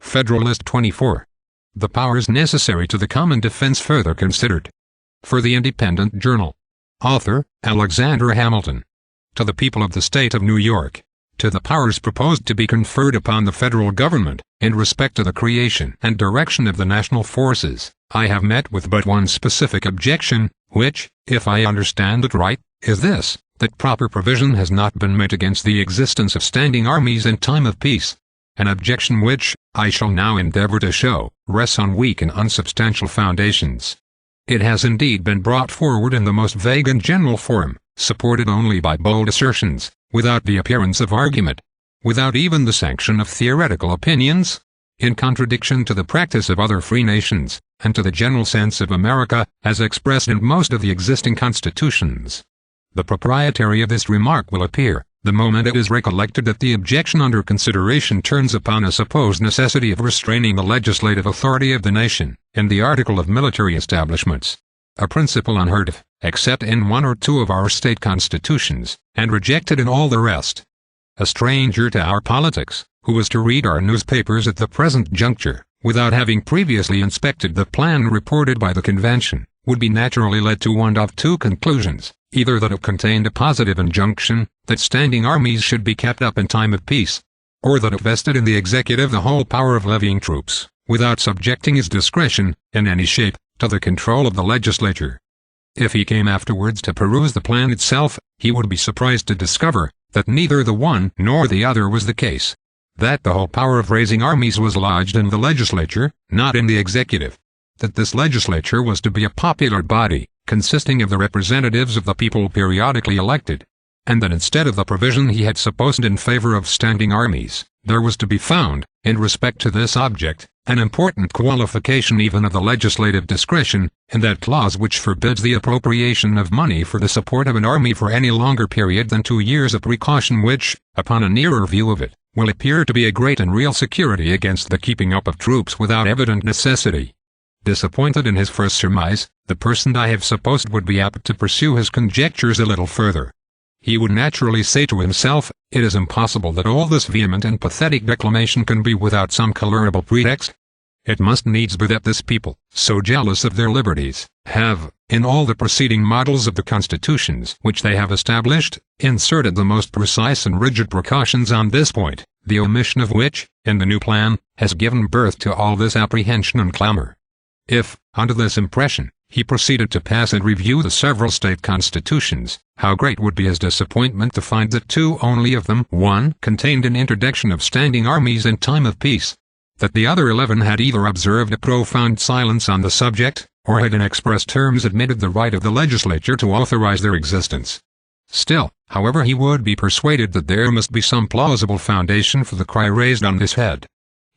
Federalist 24. The powers necessary to the common defense further considered. For the Independent Journal. Author, Alexander Hamilton. To the people of the state of New York. To the powers proposed to be conferred upon the federal government, in respect to the creation and direction of the national forces, I have met with but one specific objection, which, if I understand it right, is this, that proper provision has not been made against the existence of standing armies in time of peace. An objection which, I shall now endeavor to show, rests on weak and unsubstantial foundations. It has indeed been brought forward in the most vague and general form, supported only by bold assertions, without the appearance of argument, without even the sanction of theoretical opinions, in contradiction to the practice of other free nations, and to the general sense of America, as expressed in most of the existing constitutions. The propriety of this remark will appear, the moment it is recollected that the objection under consideration turns upon a supposed necessity of restraining the legislative authority of the nation, in the article of military establishments. A principle unheard of, except in one or two of our state constitutions, and rejected in all the rest. A stranger to our politics, who is to read our newspapers at the present juncture, without having previously inspected the plan reported by the convention, would be naturally led to one of two conclusions, either that it contained a positive injunction, that standing armies should be kept up in time of peace, or that it vested in the executive the whole power of levying troops, without subjecting his discretion, in any shape, to the control of the legislature. If he came afterwards to peruse the plan itself, he would be surprised to discover that neither the one nor the other was the case, that the whole power of raising armies was lodged in the legislature, not in the executive, that this legislature was to be a popular body, consisting of the representatives of the people periodically elected, and that instead of the provision he had supposed in favor of standing armies, there was to be found, in respect to this object, an important qualification even of the legislative discretion, in that clause which forbids the appropriation of money for the support of an army for any longer period than 2 years, a precaution which, upon a nearer view of it, will appear to be a great and real security against the keeping up of troops without evident necessity. Disappointed in his first surmise, the person I have supposed would be apt to pursue his conjectures a little further. He would naturally say to himself, it is impossible that all this vehement and pathetic declamation can be without some colorable pretext. It must needs be that this people, so jealous of their liberties, have, in all the preceding models of the constitutions which they have established, inserted the most precise and rigid precautions on this point, the omission of which, in the new plan, has given birth to all this apprehension and clamor. If, under this impression, he proceeded to pass and review the several state constitutions, how great would be his disappointment to find that 2 only of them, 1 contained an interdiction of standing armies in time of peace, that the other 11 had either observed a profound silence on the subject, or had in express terms admitted the right of the legislature to authorize their existence. Still, however, he would be persuaded that there must be some plausible foundation for the cry raised on this head.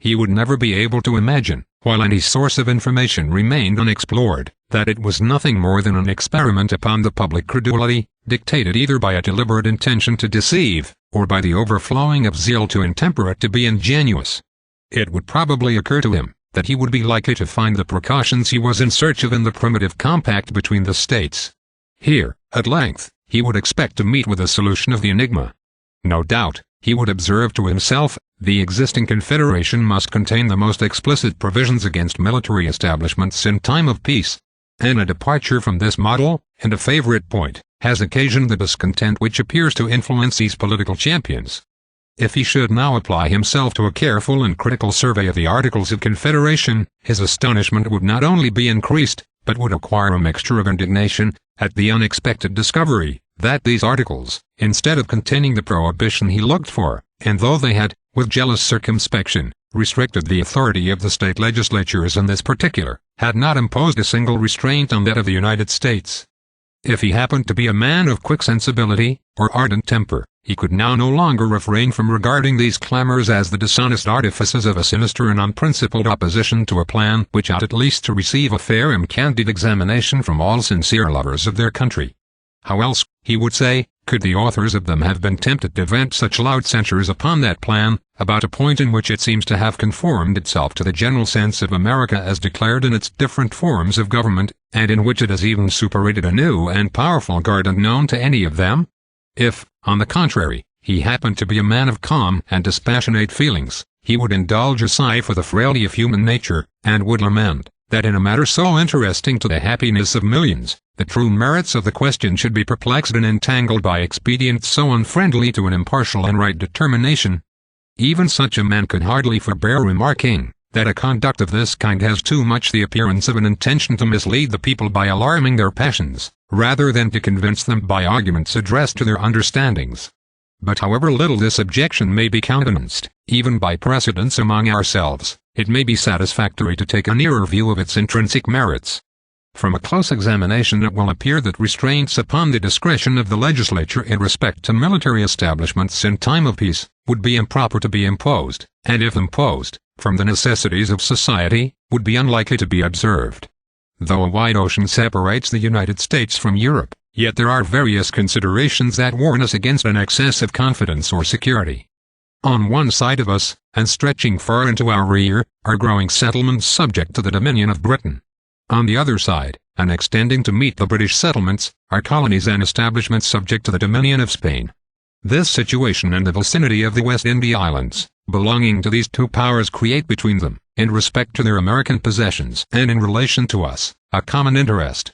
He would never be able to imagine, while any source of information remained unexplored, that it was nothing more than an experiment upon the public credulity, dictated either by a deliberate intention to deceive, or by the overflowing of zeal to intemper it to be ingenuous. It would probably occur to him that he would be likely to find the precautions he was in search of in the primitive compact between the states. Here, at length, he would expect to meet with a solution of the enigma. No doubt, he would observe to himself, the existing confederation must contain the most explicit provisions against military establishments in time of peace, and a departure from this model, and a favorite point, has occasioned the discontent which appears to influence these political champions. If he should now apply himself to a careful and critical survey of the Articles of Confederation, his astonishment would not only be increased, but would acquire a mixture of indignation, at the unexpected discovery, that these articles, instead of containing the prohibition he looked for, and though they had, with jealous circumspection, restricted the authority of the state legislatures in this particular, had not imposed a single restraint on that of the United States. If he happened to be a man of quick sensibility, or ardent temper, he could now no longer refrain from regarding these clamors as the dishonest artifices of a sinister and unprincipled opposition to a plan which ought at least to receive a fair and candid examination from all sincere lovers of their country. How else, he would say, could the authors of them have been tempted to vent such loud censures upon that plan, about a point in which it seems to have conformed itself to the general sense of America as declared in its different forms of government, and in which it has even superadded a new and powerful guard unknown to any of them? If, on the contrary, he happened to be a man of calm and dispassionate feelings, he would indulge a sigh for the frailty of human nature, and would lament that in a matter so interesting to the happiness of millions, the true merits of the question should be perplexed and entangled by expedients so unfriendly to an impartial and right determination. Even such a man could hardly forbear remarking that a conduct of this kind has too much the appearance of an intention to mislead the people by alarming their passions, rather than to convince them by arguments addressed to their understandings. But however little this objection may be countenanced, even by precedents among ourselves, it may be satisfactory to take a nearer view of its intrinsic merits. From a close examination it will appear that restraints upon the discretion of the legislature in respect to military establishments in time of peace would be improper to be imposed, and if imposed, from the necessities of society, would be unlikely to be observed. Though a wide ocean separates the United States from Europe, yet there are various considerations that warn us against an excess of confidence or security. On one side of us, and stretching far into our rear, are growing settlements subject to the dominion of Britain. On the other side, and extending to meet the British settlements, are colonies and establishments subject to the dominion of Spain. This situation and the vicinity of the West India Islands, belonging to these two powers, create between them, in respect to their American possessions and in relation to us, a common interest.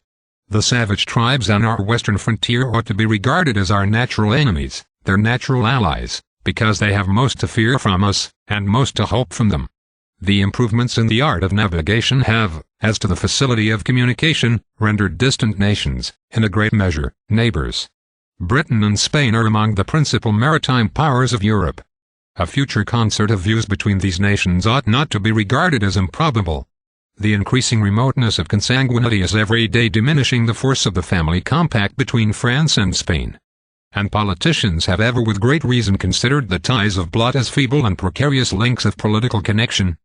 The savage tribes on our western frontier ought to be regarded as our natural enemies, their natural allies, because they have most to fear from us, and most to hope from them. The improvements in the art of navigation have, as to the facility of communication, rendered distant nations, in a great measure, neighbors. Britain and Spain are among the principal maritime powers of Europe. A future concert of views between these nations ought not to be regarded as improbable. The increasing remoteness of consanguinity is every day diminishing the force of the family compact between France and Spain. And politicians have ever with great reason considered the ties of blood as feeble and precarious links of political connection.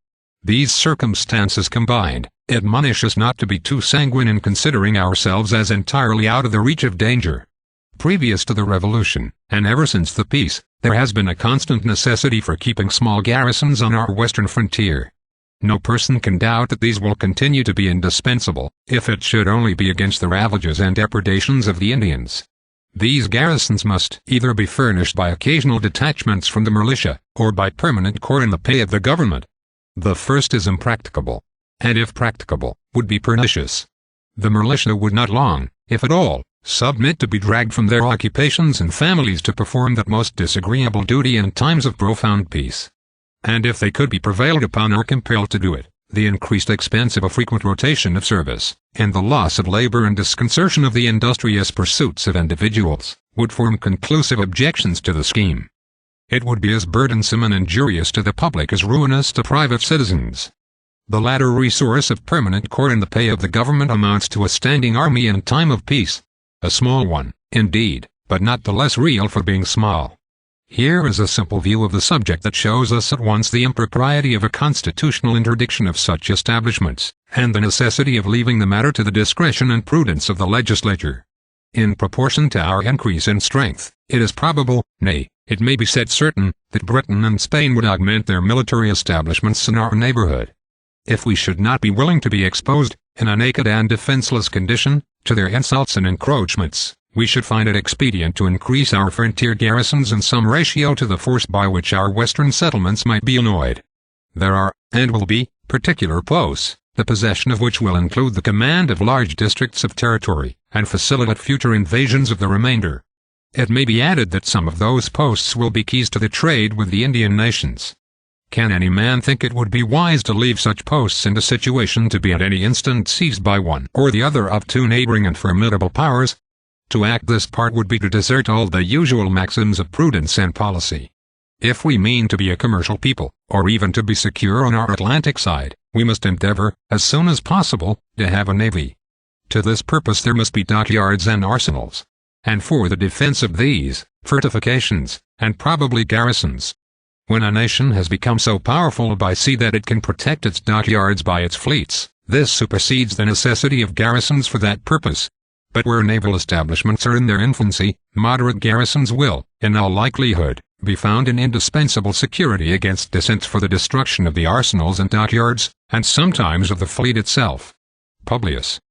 These circumstances combined admonish us not to be too sanguine in considering ourselves as entirely out of the reach of danger. Previous to the Revolution, and ever since the peace, there has been a constant necessity for keeping small garrisons on our western frontier. No person can doubt that these will continue to be indispensable, if it should only be against the ravages and depredations of the Indians. These garrisons must either be furnished by occasional detachments from the militia, or by permanent corps in the pay of the government. The first is impracticable, and if practicable, would be pernicious. The militia would not long, if at all, submit to be dragged from their occupations and families to perform that most disagreeable duty in times of profound peace. And if they could be prevailed upon or compelled to do it, the increased expense of a frequent rotation of service, and the loss of labor and disconcertion of the industrious pursuits of individuals, would form conclusive objections to the scheme. It would be as burdensome and injurious to the public as ruinous to private citizens. The latter resource of permanent corps in the pay of the government amounts to a standing army in time of peace. A small one, indeed, but not the less real for being small. Here is a simple view of the subject that shows us at once the impropriety of a constitutional interdiction of such establishments, and the necessity of leaving the matter to the discretion and prudence of the legislature. In proportion to our increase in strength, it is probable, nay, it may be said certain, that Britain and Spain would augment their military establishments in our neighborhood. If we should not be willing to be exposed, in a naked and defenseless condition, to their insults and encroachments, we should find it expedient to increase our frontier garrisons in some ratio to the force by which our western settlements might be annoyed. There are, and will be, particular posts, the possession of which will include the command of large districts of territory, and facilitate future invasions of the remainder. It may be added that some of those posts will be keys to the trade with the Indian nations. Can any man think it would be wise to leave such posts in a situation to be at any instant seized by one or the other of two neighboring and formidable powers? To act this part would be to desert all the usual maxims of prudence and policy. If we mean to be a commercial people, or even to be secure on our Atlantic side, we must endeavor, as soon as possible, to have a navy. To this purpose there must be dockyards and arsenals, and for the defense of these, fortifications, and probably garrisons. When a nation has become so powerful by sea that it can protect its dockyards by its fleets, this supersedes the necessity of garrisons for that purpose. But where naval establishments are in their infancy, moderate garrisons will, in all likelihood, be found in indispensable security against descent for the destruction of the arsenals and dockyards, and sometimes of the fleet itself. Publius,